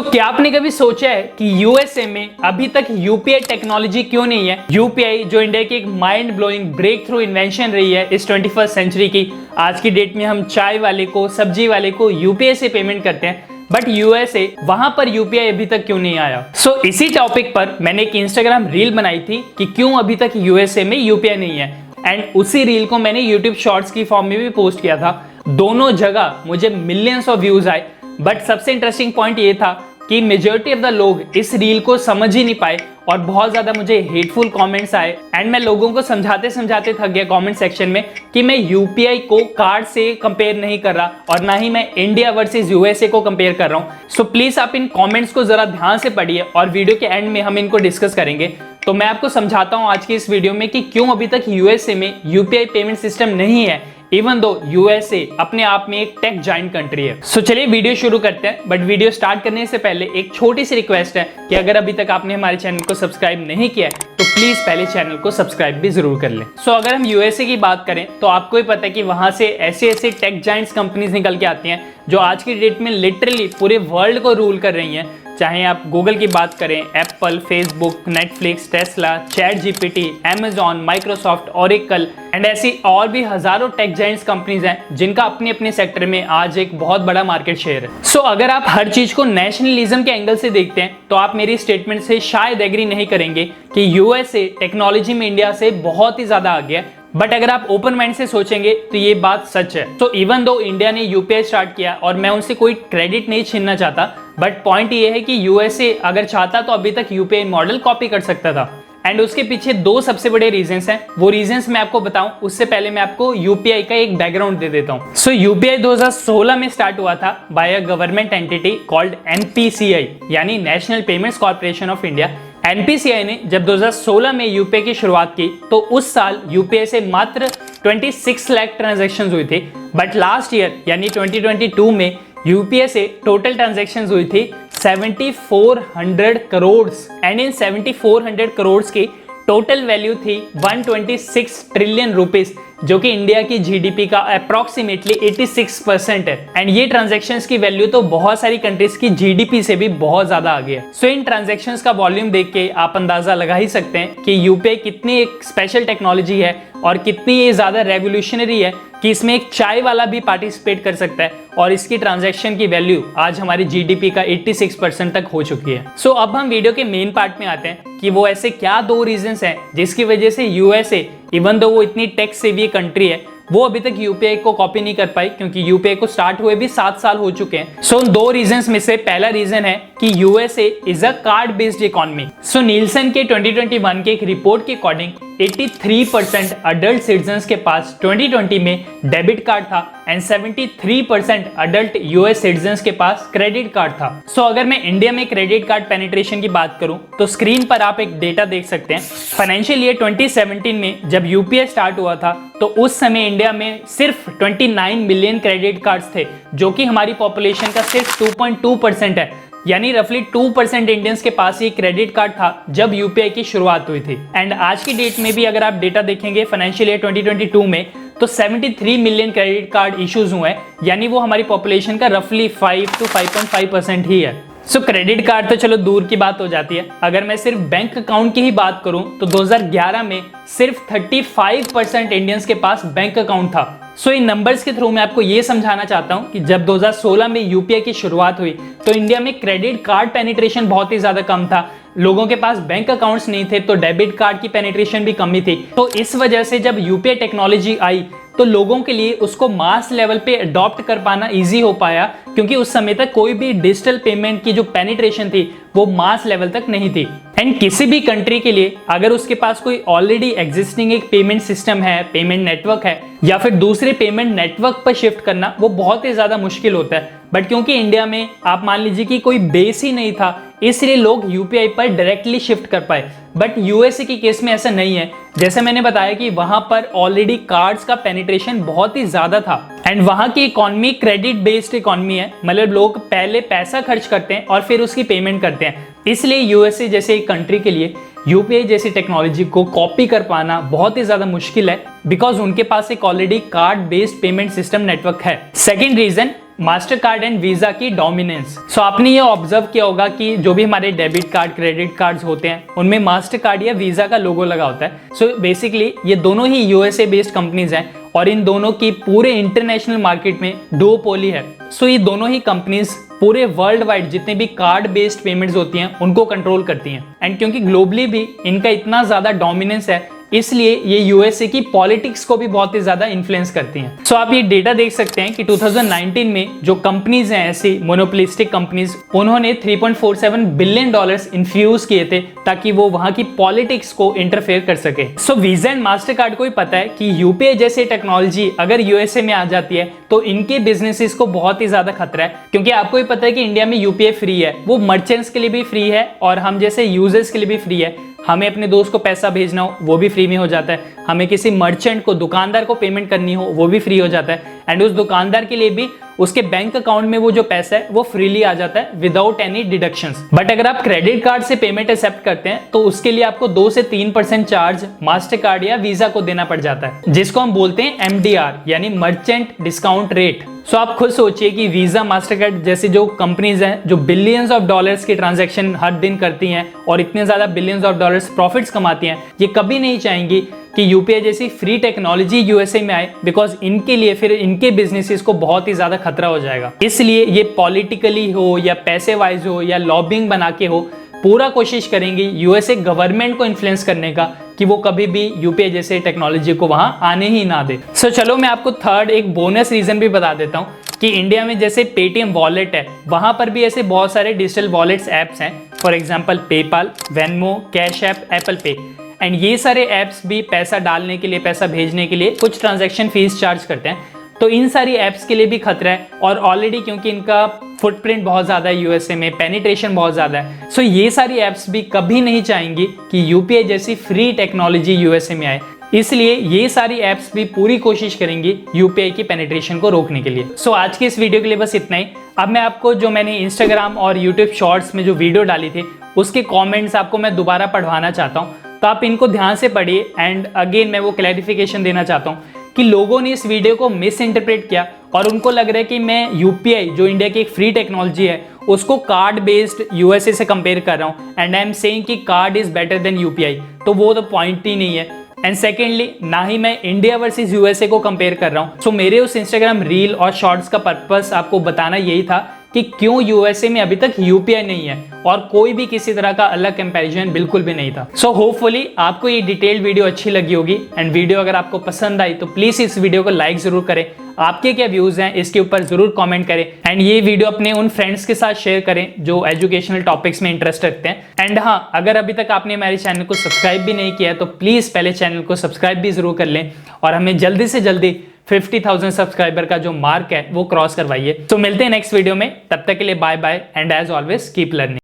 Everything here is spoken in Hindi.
क्या आपने कभी सोचा है कि यूएसए में अभी तक यूपीआई टेक्नोलॉजी क्यों नहीं है? यूपीआई जो इंडिया की एक mind blowing breakthrough invention रही है इस 21st सेंचुरी की। आज की डेट में हम चाय वाले को, सब्जी वाले को यूपीआई से पेमेंट करते हैं, बट यूएसए वहां पर यूपीआई अभी तक क्यों नहीं आया? इसी टॉपिक पर मैंने एक इंस्टाग्राम रील बनाई थी कि क्यों अभी तक यूएसए में यूपीआई नहीं है, एंड उसी रील को मैंने यूट्यूब शॉर्ट्स की फॉर्म में भी पोस्ट किया था। दोनों जगह मुझे मिलियंस ऑफ व्यूज आए, बट सबसे इंटरेस्टिंग पॉइंट ये था कि मेजॉरिटी ऑफ द लोग इस रील को समझ ही नहीं पाए और बहुत ज्यादा मुझे हेटफुल कमेंट्स आए। एंड मैं लोगों को समझाते समझाते थक गया कमेंट सेक्शन में कि मैं यूपीआई को कार्ड से कंपेयर नहीं कर रहा और ना ही मैं इंडिया वर्सेस यूएसए को कंपेयर कर रहा हूं। प्लीज आप इन कमेंट्स को जरा ध्यान से पढ़िए और वीडियो के एंड में हम इनको डिस्कस करेंगे। मैं आपको समझाता हूं आज की इस वीडियो में कि क्यों अभी तक यूएसए में यूपीआई पेमेंट सिस्टम नहीं है, इवन दो यूएसए अपने आप में एक टेक जाइंट कंट्री है। चलिए वीडियो शुरू करते हैं, बट वीडियो स्टार्ट करने से पहले एक छोटी सी रिक्वेस्ट है कि अगर अभी तक आपने हमारे चैनल को सब्सक्राइब नहीं किया है तो प्लीज पहले चैनल को सब्सक्राइब भी जरूर कर लें। अगर हम यूएसए की बात करें तो आपको ही पता है कि वहां से ऐसे ऐसे टेक जाइंट्स कंपनीज निकल के आती हैं जो आज की डेट में लिटरली पूरे वर्ल्ड को रूल कर रही हैं। चाहे आप गूगल की बात करें, Apple, Facebook, Netflix, Tesla, chat GPT, Amazon, Microsoft, Oracle and ऐसी और भी हजारों टेक जाइंट्स कंपनीज हैं जिनका अपने अपने सेक्टर में आज एक बहुत बड़ा मार्केट शेयर है। अगर आप हर चीज को नेशनलिज्म के एंगल से देखते हैं तो आप मेरी स्टेटमेंट से शायद एग्री नहीं करेंगे कि यूएसए टेक्नोलॉजी में इंडिया से बहुत ही ज्यादा आगे है, बट अगर आप ओपन माइंड से सोचेंगे तो ये बात सच है। इवन दो इंडिया ने यूपीआई स्टार्ट किया और मैं उनसे कोई क्रेडिट नहीं छीनना चाहता, बट पॉइंट ये है कि यूएसए अगर चाहता तो अभी तक यूपीआई मॉडल कॉपी कर सकता था। एंड उसके पीछे दो सबसे बड़े रीजंस हैं। वो रीजंस मैं आपको बताऊं उससे पहले मैं आपको यूपीआई का एक बैकग्राउंड दे देता हूं। यूपीआई 2016 में स्टार्ट हुआ था by a government entity called NPCI, यानी national payments corporation of India. NPCI ने जब 2016 में यूपीआई की शुरुआत की तो उस साल यूपीआई से मात्र 26 लाख ट्रांजैक्शंस हुई थी, बट लास्ट ईयर यानी 2022 में यूपीआई से टोटल ट्रांजैक्शंस हुई थी 7400 करोड़, एंड इन 7400 करोड़ की टोटल वैल्यू थी 126 ट्रिलियन रुपीस, जो कि इंडिया की जीडीपी का अप्रोक्सीमेटली 86% है। एंड ये ट्रांजैक्शंस की वैल्यू तो बहुत सारी कंट्रीज की जीडीपी से भी बहुत ज्यादा आगे है। इन ट्रांजैक्शंस का वॉल्यूम देख के आप अंदाजा लगा ही सकते हैं कि यूपीआई कितनी एक स्पेशल टेक्नोलॉजी है और कितनी ये ज्यादा रेवोल्यूशनरी है कि इसमें एक चाय वाला भी पार्टिसिपेट कर सकता है और इसकी ट्रांजैक्शन की वैल्यू आज हमारी जीडीपी का 86% तक हो चुकी है। अब हम वीडियो के मेन पार्ट में आते हैं कि वो ऐसे क्या दो रीजंस हैं जिसकी वजह से यूएसए, इवन दो वो इतनी टेक सेवी कंट्री है, वो अभी तक यूपीआई को कॉपी नहीं कर पाई, क्योंकि यूपीआई को स्टार्ट हुए भी 7 साल हो चुके हैं। उन दो रीजंस में से पहला रीजन है कि USA is a card based economy. Nielsen के 2021 के एक रिपोर्ट के अकॉर्डिंग 83% अडल्ट सिटीजन्स के पास 2020 में डेबिट कार्ड था एंड 73% अडल्ट यूएस सिटीजन्स के पास क्रेडिट कार्ड था। अगर मैं इंडिया में क्रेडिट कार्ड पेनिट्रेशन की बात करूं तो स्क्रीन पर आप एक डेटा देख सकते हैं। फाइनेंशियल ईयर 2017 में जब यूपीआई स्टार्ट हुआ था तो उस समय इंडिया में सिर्फ 29 मिलियन क्रेडिट कार्ड्स थे, जो कि हमारी पॉपुलेशन का सिर्फ 2.2% है, यानी रफली 2% इंडियंस के पास ये क्रेडिट कार्ड था जब यूपीआई की शुरुआत हुई थी। एंड आज की डेट में भी अगर आप डेटा देखेंगे फाइनेंशियल ईयर 2022 में तो 73 मिलियन क्रेडिट कार्ड इश्यूज हुए हैं, यानी वो हमारी पॉपुलेशन का रफली 5 to 5.5% ही है। क्रेडिट कार्ड तो चलो दूर की बात हो जाती है। अगर मैं सिर्फ बैंक अकाउंट की ही बात करूं तो 2011 में सिर्फ 35% इंडियंस के पास बैंक अकाउंट था। इन नंबर्स के थ्रू मैं आपको ये समझाना चाहता हूं कि जब 2016 में यूपीआई की शुरुआत हुई तो इंडिया में क्रेडिट कार्ड पेनिट्रेशन बहुत ही ज्यादा कम था, लोगों के पास बैंक अकाउंट्स नहीं थे, तो डेबिट कार्ड की पेनिट्रेशन भी कम ही थी। इस वजह से जब यूपीआई टेक्नोलॉजी आई तो लोगों के लिए उसको मास लेवल पे अडॉप्ट कर पाना इजी हो पाया, क्योंकि उस समय तक कोई भी डिजिटल पेमेंट की जो पेनिट्रेशन थी वो मास लेवल तक नहीं थी। एंड किसी भी कंट्री के लिए अगर उसके पास कोई ऑलरेडी एग्जिस्टिंग एक पेमेंट सिस्टम है, पेमेंट नेटवर्क है, या फिर दूसरे पेमेंट नेटवर्क पर शिफ्ट करना वो बहुत ही ज्यादा मुश्किल होता है। बट क्योंकि इंडिया में आप मान लीजिए कि कोई बेस ही नहीं था, इसलिए लोग यूपीआई पर डायरेक्टली शिफ्ट कर पाए। बट यूएसए के केस में ऐसा नहीं है। जैसे मैंने बताया कि वहां पर ऑलरेडी कार्ड्स का पेनिट्रेशन बहुत ही ज्यादा था एंड वहां की इकोनॉमी क्रेडिट बेस्ड इकोनॉमी है, मतलब लोग पहले पैसा खर्च करते हैं और फिर उसकी पेमेंट करते हैं। इसलिए यूएसए जैसे एक कंट्री के लिए यूपीआई जैसी टेक्नोलॉजी को कॉपी कर पाना बहुत ही ज्यादा मुश्किल है, बिकॉज उनके पास एक already card based payment system network है। Second reason Mastercard and Visa की डोमिनेंस। सो आपने ये ऑब्जर्व किया होगा कि जो भी हमारे डेबिट कार्ड, क्रेडिट कार्ड्स होते हैं उनमें मास्टर कार्ड या वीजा का लोगो लगा होता है। सो बेसिकली ये दोनों ही यूएसए बेस्ड कंपनीज हैं और इन दोनों की पूरे इंटरनेशनल मार्केट में डुओपोली है। सो ये दोनों ही कंपनीज पूरे वर्ल्ड वाइड जितने भी कार्ड बेस्ड पेमेंट्स होती हैं उनको कंट्रोल करती हैं। एंड क्योंकि ग्लोबली भी इनका इतना ज्यादा डोमिनेंस है, इसलिए ये यूएसए की पॉलिटिक्स को भी बहुत ही ज्यादा इन्फ्लुएंस करती हैं। सो आप ये डेटा देख सकते हैं कि 2019 में जो कंपनीज हैं ऐसी मोनोपोलिस्टिक कंपनीज, उन्होंने 3.47 बिलियन डॉलर्स इन्फ्यूज किए थे ताकि वो वहां की पॉलिटिक्स को इंटरफेयर कर सके। So visa and master card को ही पता है कि यूपीआई जैसे टेक्नोलॉजी अगर यूएसए में आ जाती है तो इनके बिजनेसेस को बहुत ही ज्यादा खतरा है, क्योंकि आपको ही पता है कि इंडिया में यूपीआई फ्री है, वो मर्चेंट्स के लिए भी फ्री है और हम जैसे यूजर्स के लिए भी फ्री है। हमें अपने दोस्त को पैसा भेजना हो वो भी फ्री में हो जाता है, हमें किसी मर्चेंट को, दुकानदार को पेमेंट करनी हो वो भी फ्री हो जाता है, एंड उस दुकानदार के लिए भी उसके बैंक अकाउंट में वो जो पैसा है वो फ्रीली आ जाता है विदाउट एनी डिडक्शंस। बट अगर आप क्रेडिट कार्ड से पेमेंट एक्सेप्ट करते हैं तो उसके लिए आपको 2 से 3% चार्ज मास्टर कार्ड या वीजा को देना पड़ जाता है, जिसको हम बोलते हैं MDR यानी मर्चेंट डिस्काउंट रेट। सो आप खुद सोचिए कि वीजा, मास्टर कार्ड जैसी जो कंपनीज हैं जो बिलियंस ऑफ डॉलर्स के ट्रांजैक्शन हर दिन करती हैं और इतने ज्यादा बिलियंस ऑफ डॉलर्स प्रॉफिट्स कमाती हैं, ये कभी नहीं चाहेंगी कि यूपीआई जैसी फ्री टेक्नोलॉजी यूएसए में आए, बिकॉज इनके लिए फिर इनके बिजनेसेस को बहुत ही ज्यादा खतरा हो जाएगा। इसलिए ये पॉलिटिकली हो या पैसे वाइज हो या लॉबिंग बना के हो, पूरा कोशिश करेंगे यूएसए गवर्नमेंट को इन्फ्लुएंस करने का कि वो कभी भी यूपीआई जैसे टेक्नोलॉजी को वहां आने ही ना दे। सो चलो मैं आपको थर्ड एक बोनस रीजन भी बता देता हूँ कि इंडिया में जैसे पेटीएम वॉलेट है, वहां पर भी ऐसे बहुत सारे डिजिटल वॉलेट्स ऐप्स हैं, for example PayPal, Venmo, cash app, Apple पे, एंड ये सारे ऐप्स भी पैसा डालने के लिए, पैसा भेजने के लिए कुछ ट्रांजैक्शन फीस चार्ज करते हैं। तो इन सारी ऐप्स के लिए भी खतरा है और ऑलरेडी क्योंकि इनका फुटप्रिंट बहुत ज़्यादा है यूएसए में, पेनिट्रेशन बहुत ज़्यादा है, सो ये सारी ऐप्स भी कभी नहीं चाहेंगी कि यूपीआई जैसी फ्री टेक्नोलॉजी यूएसए में आए। इसलिए ये सारी ऐप्स भी पूरी कोशिश करेंगी यूपीआई की पेनिट्रेशन को रोकने के लिए। सो आज की इस वीडियो के लिए बस इतना ही। अब मैं आपको जो मैंने इंस्टाग्राम और यूट्यूब शॉर्ट्स में जो वीडियो डाली थी उसके कॉमेंट्स आपको मैं दोबारा पढ़वाना चाहता हूँ, तो आप इनको ध्यान से पढ़िए। एंड अगेन मैं वो क्लैरिफिकेशन देना चाहता हूँ कि लोगों ने इस वीडियो को मिस इंटरप्रेट किया और उनको लग रहा है कि मैं यूपीआई जो इंडिया की एक फ्री टेक्नोलॉजी है उसको कार्ड बेस्ड यूएसए से कंपेयर कर रहा हूँ, एंड आई एम सेइंग कि card is better than UPI. तो वो तो पॉइंट ही नहीं है। एंड सेकेंडली, ना ही मैं इंडिया वर्सेस यूएसए को कंपेयर कर रहा हूँ। सो मेरे उस इंस्टाग्राम रील और शॉर्ट्स का पर्पस आपको बताना यही था कि क्यों यूएसए में अभी तक यूपीआई नहीं है, और कोई भी किसी तरह का अलग कंपैरिजन बिल्कुल भी नहीं था। सो होपफुली आपको ये डिटेल्ड वीडियो अच्छी लगी होगी, एंड वीडियो अगर आपको पसंद आई तो प्लीज इस वीडियो को लाइक जरूर करें। आपके क्या व्यूज हैं इसके ऊपर जरूर कमेंट करें, एंड ये वीडियो अपने उन फ्रेंड्स के साथ शेयर करें जो एजुकेशनल टॉपिक्स में इंटरेस्ट रखते हैं। एंड हाँ, अगर अभी तक आपने हमारे चैनल को सब्सक्राइब भी नहीं किया है तो प्लीज पहले चैनल को सब्सक्राइब भी जरूर कर लें और हमें जल्दी से जल्दी 50,000 सब्सक्राइबर का जो मार्क है वो क्रॉस करवाइए। तो मिलते हैं नेक्स्ट वीडियो में, तब तक के लिए bye bye, and as always keep learning.